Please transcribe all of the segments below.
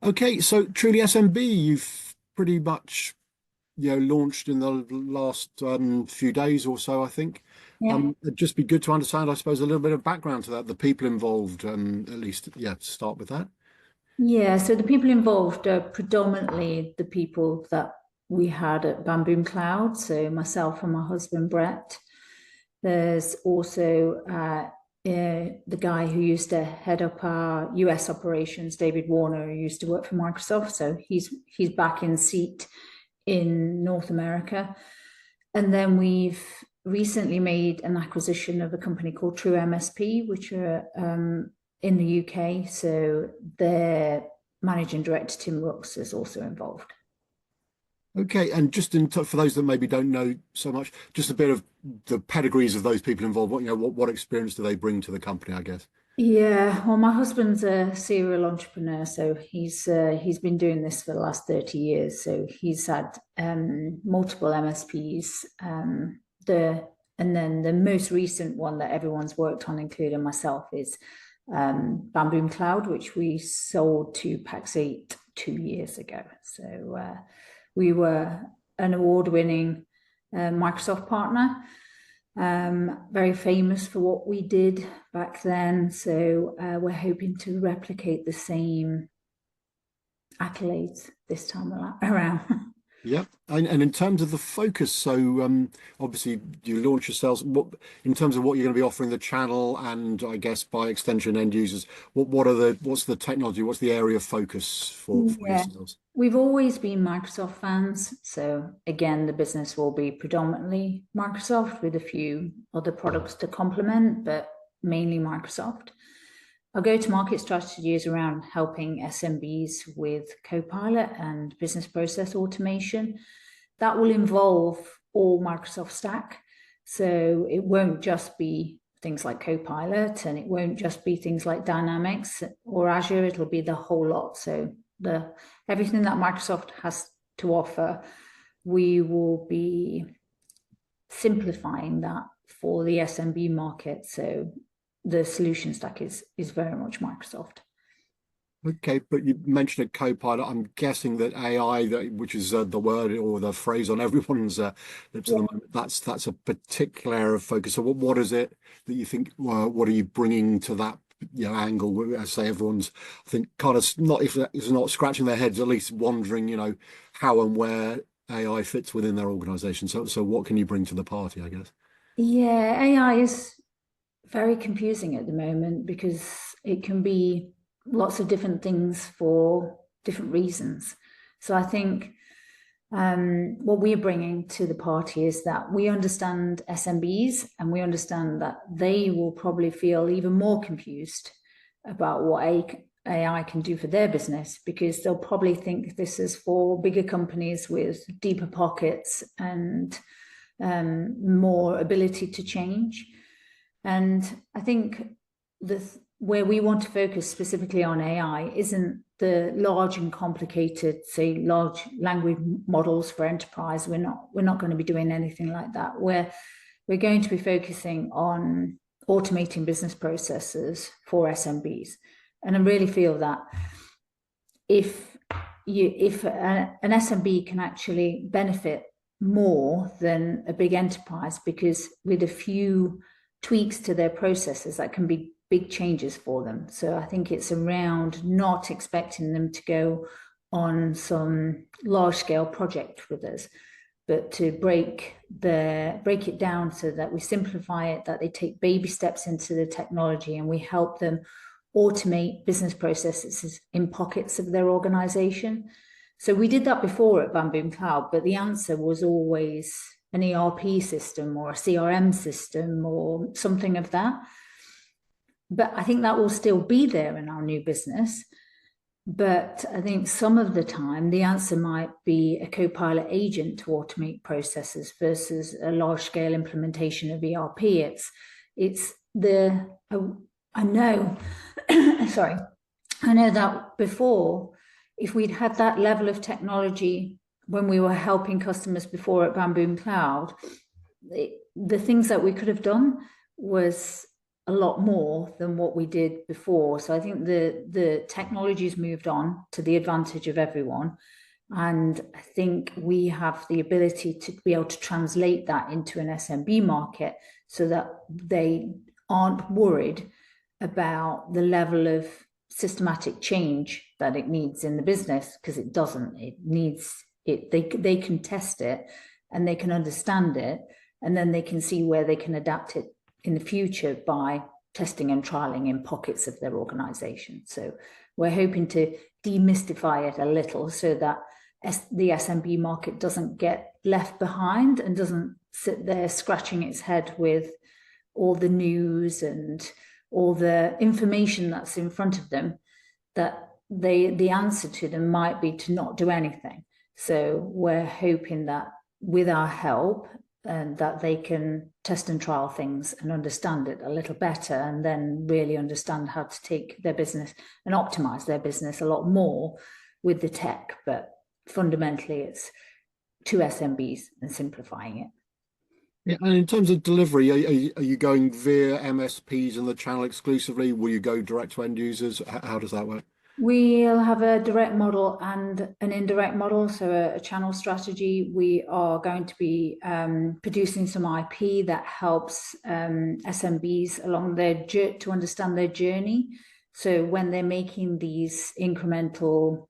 Okay, so Truly SMB, you've pretty much launched in the last few days or so, I think. Yeah. It'd just be good to understand, I suppose, a little bit of background to that, the people involved, at least, yeah, to start with that. Yeah, so the people involved are predominantly the people that we had at Bamboo Cloud. So myself and my husband, Brett. There's also the guy who used to head up our US operations, David Warner, who used to work for Microsoft. So he's back in seat in North America. And then we've recently made an acquisition of a company called True MSP, which are in the UK. So their managing director, Tim Rooks, is also involved. Okay, and just for those that maybe don't know so much, just a bit of the pedigrees of those people involved. What experience do they bring to the company, I guess? Yeah, well, my husband's a serial entrepreneur, so he's been doing this for the last 30 years. So he's had multiple MSPs. And then the most recent one that everyone's worked on, including myself, is Bamboo Cloud, which we sold to Pax8 2 years ago. So we were an award-winning Microsoft partner. Very famous for what we did back then. So we're hoping to replicate the same accolades this time around. Yeah, and in terms of the focus, so obviously you launch yourselves. What in terms of what you're going to be offering the channel, and I guess by extension end users, what's the technology? What's the area of focus for Yeah, yourselves? we've always been Microsoft fans. So again, the business will be predominantly Microsoft with a few other products to complement, but mainly Microsoft. Our go-to-market strategy is around helping SMBs with Copilot and business process automation. That will involve all Microsoft stack. So it won't just be things like Copilot, and it won't just be things like Dynamics or Azure. It'll be the whole lot. So everything that Microsoft has to offer, we will be simplifying that for the SMB market. So the solution stack is very much Microsoft. Okay, but you mentioned a Copilot. I'm guessing that AI, which is the word or the phrase on everyone's lips at the moment, that's a particular area of focus. So what is it that you think? What are you bringing to that angle? I say everyone's, I think, kind of not if it's not scratching their heads, at least wondering, how and where AI fits within their organization. So what can you bring to the party, I guess? Yeah, AI is very confusing at the moment because it can be lots of different things for different reasons. So I think what we're bringing to the party is that we understand SMBs, and we understand that they will probably feel even more confused about what AI can do for their business, because they'll probably think this is for bigger companies with deeper pockets and more ability to change. And I think where we want to focus specifically on AI isn't the large and complicated, say, large language models for enterprise. We're not going to be doing anything like that. We're going to be focusing on automating business processes for SMBs. And I really feel that if an SMB can actually benefit more than a big enterprise, because with a few tweaks to their processes, that can be big changes for them. So I think it's around not expecting them to go on some large scale project with us, but to break it down so that we simplify it, that they take baby steps into the technology, and we help them automate business processes in pockets of their organization. So we did that before at Bamboo Cloud, but the answer was always an ERP system or a CRM system or something of that. But I think that will still be there in our new business. But I think some of the time the answer might be a Copilot agent to automate processes versus a large scale implementation of ERP. I know, sorry, I know that before if we'd had that level of technology when we were helping customers before at Bamboo Cloud, the things that we could have done was a lot more than what we did before. So I think the technology's moved on to the advantage of everyone. And I think we have the ability to be able to translate that into an SMB market so that they aren't worried about the level of systematic change that it needs in the business, because it doesn't. It needs it. They can test it and they can understand it, and then they can see where they can adapt it in the future by testing and trialing in pockets of their organization. So we're hoping to demystify it a little so that the SMB market doesn't get left behind and doesn't sit there scratching its head with all the news and all the information that's in front of them, that the answer to them might be to not do anything. So we're hoping that with our help, and that they can test and trial things and understand it a little better, and then really understand how to take their business and optimize their business a lot more with the tech. But fundamentally, it's to SMBs and simplifying it. Yeah, and in terms of delivery, are you going via MSPs and the channel exclusively? Will you go direct to end users? How does that work? We'll have a direct model and an indirect model, so a channel strategy. We are going to be producing some IP that helps SMBs along their to understand their journey. So when they're making these incremental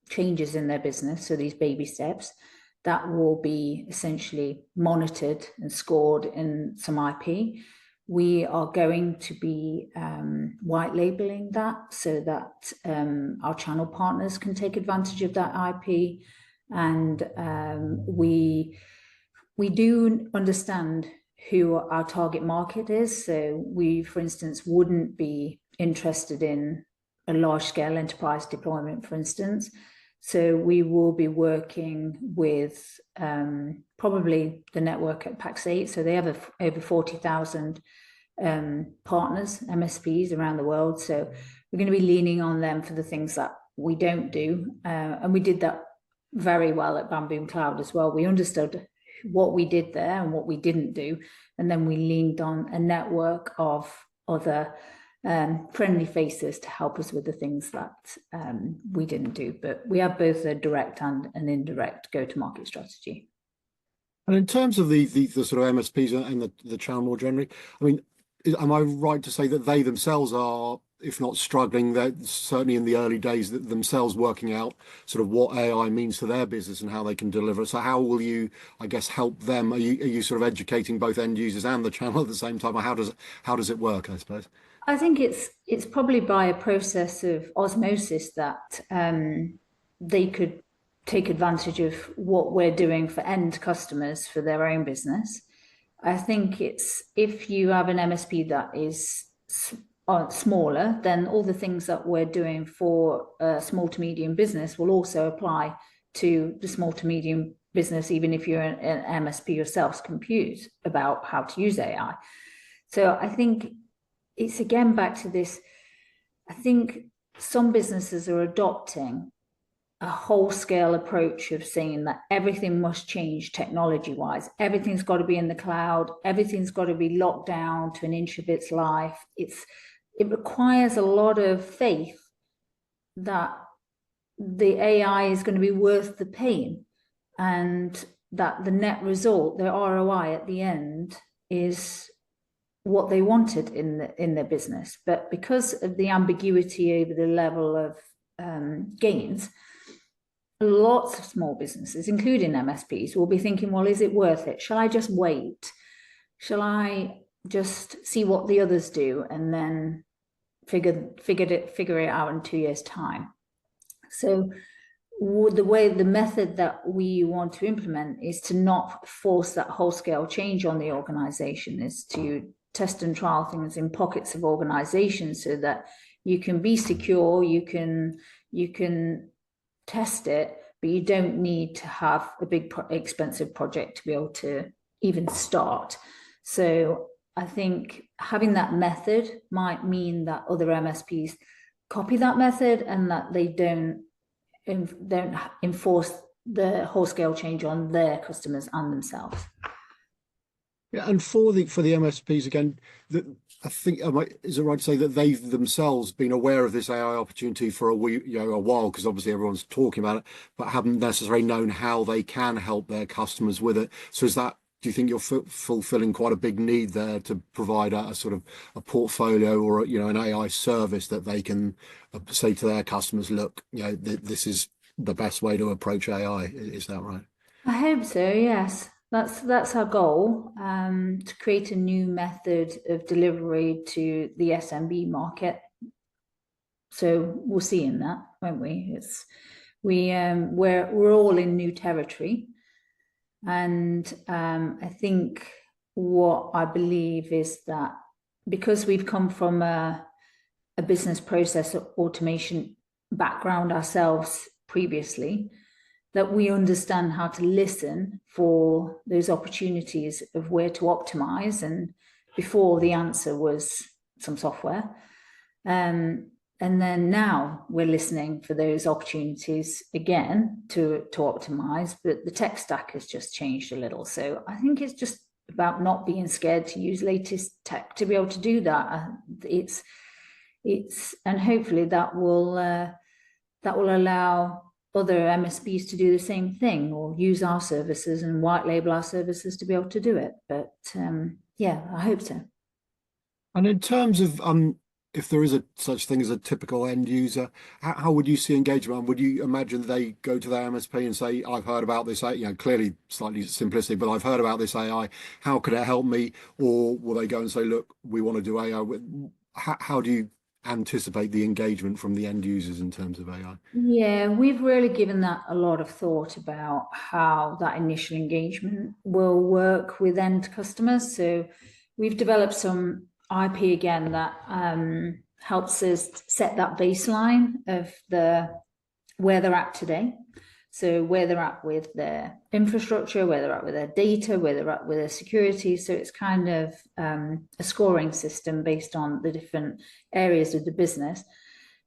changes in their business, so these baby steps, that will be essentially monitored and scored in some IP. We are going to be white labeling that so that our channel partners can take advantage of that IP. And we do understand who our target market is. So we, for instance, wouldn't be interested in a large-scale enterprise deployment, for instance. So we will be working with probably the network at Pax8. So they have over 40,000 partners, MSPs around the world. So we're going to be leaning on them for the things that we don't do. And we did that very well at Bamboo Cloud as well. We understood what we did there and what we didn't do. And then we leaned on a network of other friendly faces to help us with the things that we didn't do. But we have both a direct and an indirect go-to-market strategy. And in terms of the sort of MSPs and the channel more generally, I mean, am I right to say that they themselves are, if not struggling, they're certainly in the early days themselves working out sort of what AI means to their business and how they can deliver? So how will you, I guess, help them? Are you sort of educating both end users and the channel at the same time? Or how does it work, I suppose? I think it's probably by a process of osmosis that they could take advantage of what we're doing for end customers for their own business. I think it's, if you have an MSP that is smaller, then all the things that we're doing for a small to medium business will also apply to the small to medium business, even if you're an MSP yourselves confused about how to use AI. So I think it's again back to this. I think some businesses are adopting a whole scale approach of saying that everything must change technology wise. Everything's got to be in the cloud. Everything's got to be locked down to an inch of its life. It requires a lot of faith that the AI is going to be worth the pain, and that the net result, the ROI at the end, is what they wanted in their business. But because of the ambiguity over the level of gains, lots of small businesses, including MSPs, will be thinking, well, is it worth it? Shall I just wait? Shall I just see what the others do and then figure it out in 2 years' time? So the method that we want to implement is to not force that whole scale change on the organization, is to test and trial things in pockets of organizations so that you can be secure, you can test it, but you don't need to have a big expensive project to be able to even start. So I think having that method might mean that other MSPs copy that method, and that they don't don't enforce the whole scale change on their customers and themselves. Yeah, and for the MSPs again, that I think is it right to say that they've themselves been aware of this AI opportunity for a while, because obviously everyone's talking about it, but haven't necessarily known how they can help their customers with it. So do you think you're fulfilling quite a big need there to provide a sort of a portfolio or an AI service that they can say to their customers, look, this is the best way to approach AI. Is that right? I hope so, yes. That's our goal, to create a new method of delivery to the SMB market. So we'll see in that, won't we? We're all in new territory, and I think what I believe is that because we've come from a business process automation background ourselves previously, that we understand how to listen for those opportunities of where to optimize. And before, the answer was some software. And then now we're listening for those opportunities again to optimize, but the tech stack has just changed a little. So I think it's just about not being scared to use latest tech to be able to do that. And hopefully that will allow other MSPs to do the same thing, or use our services and white label our services to be able to do it. But yeah, I hope so. And in terms of if there is such thing as a typical end user, how would you see engagement? Would you imagine they go to their MSP and say, I've heard about this, clearly slightly simplistic, but I've heard about this AI, how could it help me? Or will they go and say, look, we want to do AI? How do you anticipate the engagement from the end users in terms of AI? Yeah, we've really given that a lot of thought about how that initial engagement will work with end customers. So we've developed some IP again that helps us set that baseline of where they're at today. So where they're at with their infrastructure, where they're at with their data, where they're at with their security. So it's kind of a scoring system based on the different areas of the business.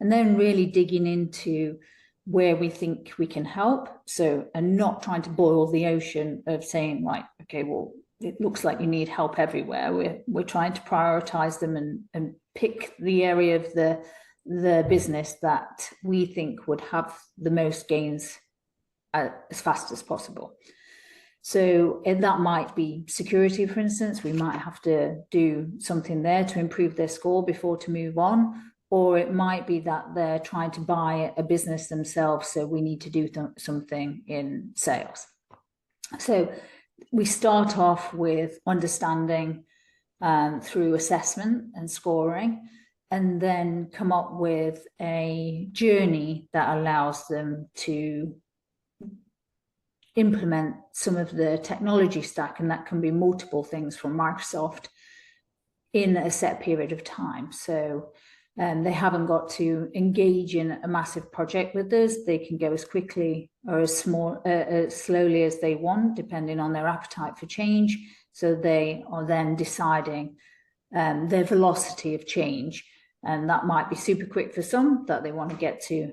And then really digging into where we think we can help. So, and not trying to boil the ocean of saying, like, okay, well, it looks like you need help everywhere. We're trying to prioritize them and pick the area of the business that we think would have the most gains as fast as possible. So that might be security, for instance. We might have to do something there to improve their score before to move on. Or it might be that they're trying to buy a business themselves, so we need to do something in sales. So we start off with understanding through assessment and scoring, and then come up with a journey that allows them to implement some of the technology stack, and that can be multiple things from Microsoft in a set period of time. So they haven't got to engage in a massive project with us. They can go as quickly or as slowly as they want, depending on their appetite for change. So they are then deciding their velocity of change, and that might be super quick for some, that they want to get to.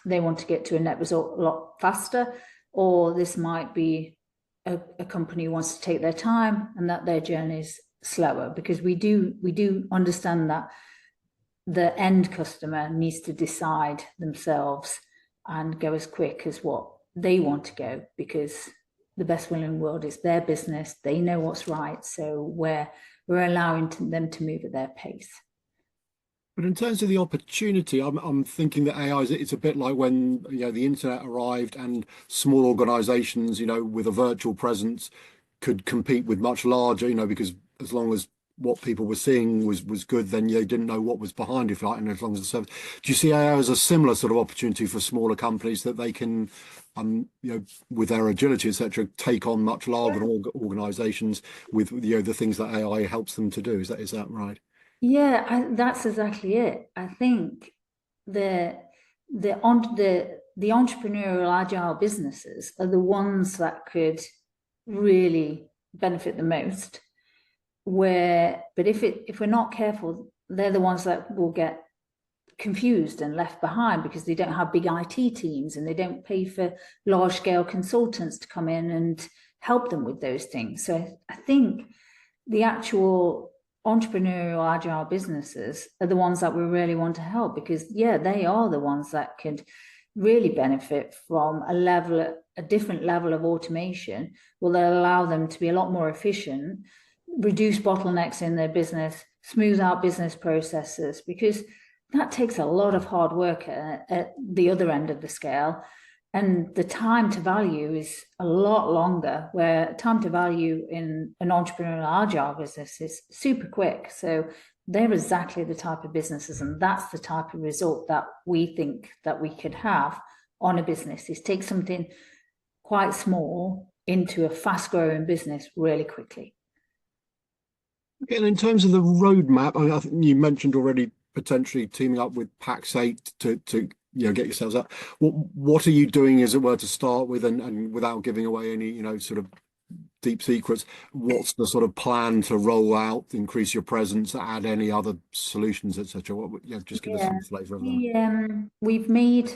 They want to get to a net result a lot faster, or this might be a company who wants to take their time and that their journey is slower, because we do understand that the end customer needs to decide themselves and go as quick as what they want to go, because the best will in the world is their business. They know what's right. So we're allowing them to move at their pace. But in terms of the opportunity, I'm thinking that AI it's a bit like when the internet arrived and small organizations, with a virtual presence could compete with much larger, because as long as what people were seeing was good, then they didn't know what was behind, if you like, and as long as the service. Do you see AI as a similar sort of opportunity for smaller companies that they can, with their agility, etc., take on much larger organizations with the things that AI helps them to do? Is that right? Yeah, that's exactly it. I think the entrepreneurial agile businesses are the ones that could really benefit the most. But if we're not careful, they're the ones that will get confused and left behind because they don't have big IT teams and they don't pay for large scale consultants to come in and help them with those things. So I think the actual entrepreneurial agile businesses are the ones that we really want to help, because they are the ones that could really benefit from a different level of automation, will allow them to be a lot more efficient, reduce bottlenecks in their business, smooth out business processes, because that takes a lot of hard work at the other end of the scale. And the time to value is a lot longer, where time to value in an entrepreneurial agile business is super quick. So they're exactly the type of businesses, and that's the type of result that we think that we could have on a business, is take something quite small into a fast growing business really quickly. Okay, and in terms of the roadmap, I think you mentioned already potentially teaming up with Pax8 to get yourselves up. What are you doing, as it were, to start with, and without giving away any sort of deep secrets, what's the sort of plan to roll out, increase your presence, add any other solutions, etc.? Just give us some flavor of that. We've made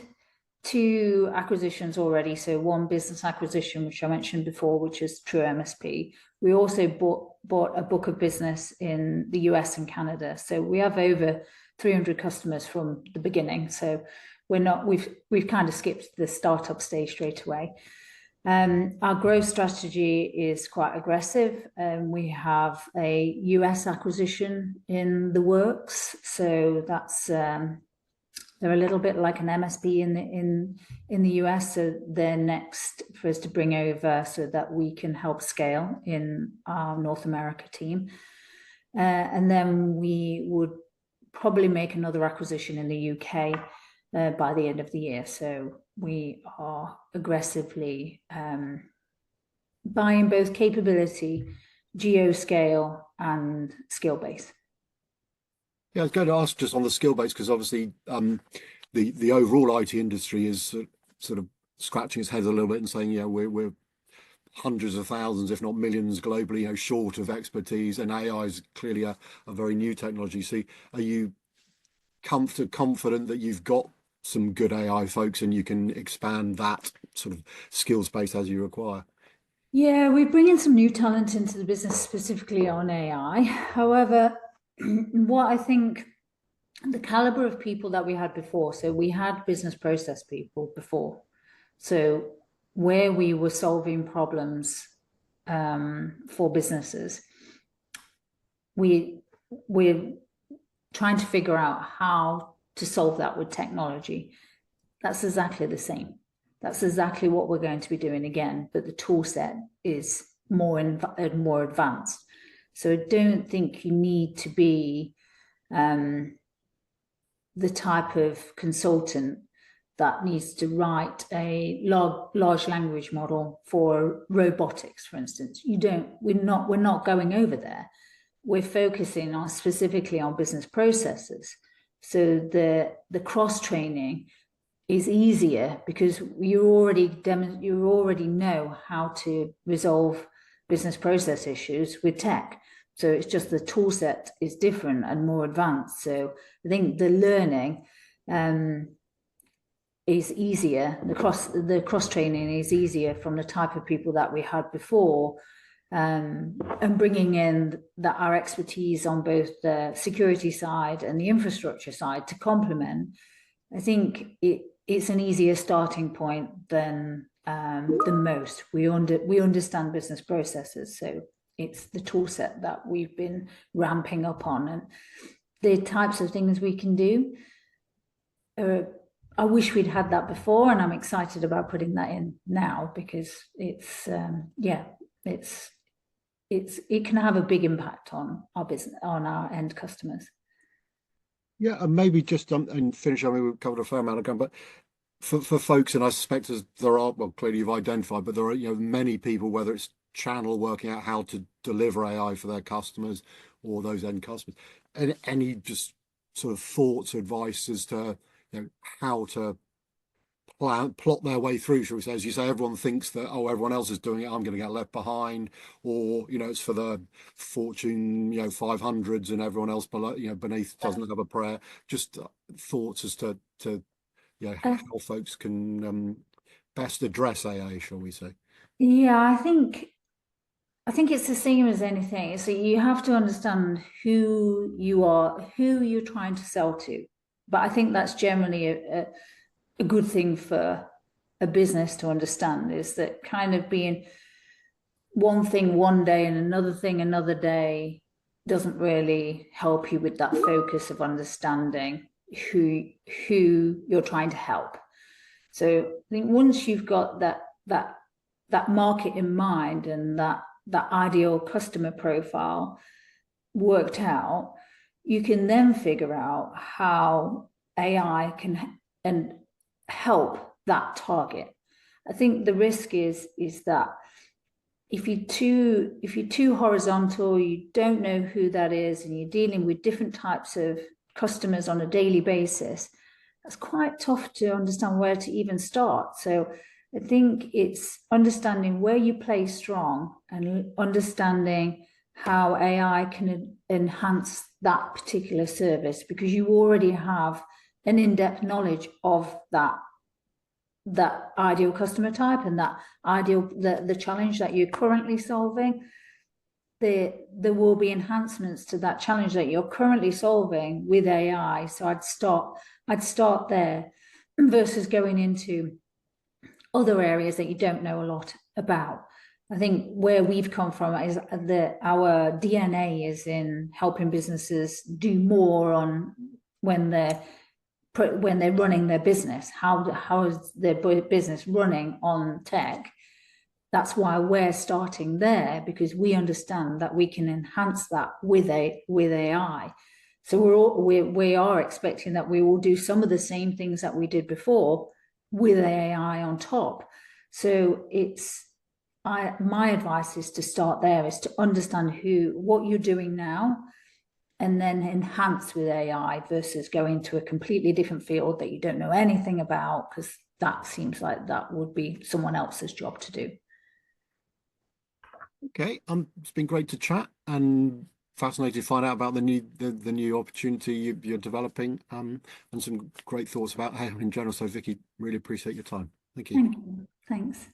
2 acquisitions already. So one business acquisition, which I mentioned before, which is True MSP. We also bought a book of business in the US and Canada. So we have over 300 customers from the beginning. So we've kind of skipped the startup stage straight away. Our growth strategy is quite aggressive. We have a US acquisition in the works. So that's they're a little bit like an MSP in the US. So they're next for us to bring over so that we can help scale in our North America team. And then we would probably make another acquisition in the UK by the end of the year. So we are aggressively buying both capability, geo scale, and skill base. Yeah, I was going to ask just on the skill base, because obviously the overall IT industry is sort of scratching its head a little bit and saying, we're hundreds of thousands, if not millions globally, short of expertise, and AI is clearly a very new technology. So are you confident that you've got some good AI folks and you can expand that sort of skills base as you require? Yeah, we're bringing some new talent into the business specifically on AI. However, what I think, the caliber of people that we had before, so we had business process people before. So where we were solving problems for businesses, we're trying to figure out how to solve that with technology. That's exactly the same. That's exactly what we're going to be doing again, but the tool set is more advanced. So I don't think you need to be the type of consultant that needs to write a large language model for robotics, for instance. We're not going over there. We're focusing on specifically on business processes. So the cross training is easier because you already know how to resolve business process issues with tech. So it's just the tool set is different and more advanced. So I think the learning is easier. The cross training is easier from the type of people that we had before, and bringing in our expertise on both the security side and the infrastructure side to complement. I think it's an easier starting point than most. We understand business processes, so it's the tool set that we've been ramping up on, and the types of things we can do. I wish we'd had that before, and I'm excited about putting that in now because it can have a big impact on our business, on our end customers. Yeah, and maybe just and finish. I mean, we've covered a fair amount of ground, but for folks, and I suspect there are, well, clearly you've identified, but there are many people, whether it's channel working out how to deliver AI for their customers or those end customers. And any just sort of thoughts or advice as to how to plot their way through, shall we say. As you say, everyone thinks that, oh, everyone else is doing it, I'm going to get left behind, or it's for the Fortune 500s, and everyone else below, beneath doesn't have a prayer. Just thoughts as to Uh, how folks can best address AA, shall we say. yeah, I think it's the same as anything. So you have to understand who you are, who you're trying to sell to. But I think that's generally a good thing for a business to understand, is that kind of being one thing one day and another thing another day doesn't really help you with that focus of understanding who you're trying to help. So I think once you've got that market in mind and that ideal customer profile worked out, you can then figure out how AI can and help that target. I think the risk is that if you're too horizontal, you don't know who that is, and you're dealing with different types of customers on a daily basis, that's quite tough to understand where to even start. So I think it's understanding where you play strong and understanding how AI can enhance that particular service, because you already have an in-depth knowledge of that ideal customer type and that ideal the challenge that you're currently solving. There will be enhancements to that challenge that you're currently solving with AI. So I'd start there versus going into other areas that you don't know a lot about. I think where we've come from is that our DNA is in helping businesses do more on when they're running their business. How is their business running on tech? That's why we're starting there, because we understand that we can enhance that with AI. So we are expecting that we will do some of the same things that we did before with AI on top. So my advice is to start there, is to understand what you're doing now, and then enhance with AI versus going to a completely different field that you don't know anything about, because that seems like that would be someone else's job to do. Okay, it's been great to chat and fascinated to find out about the new opportunity you're developing, and some great thoughts about how in general. So, Vicky, really appreciate your time. Thank you. Thank you. Thanks.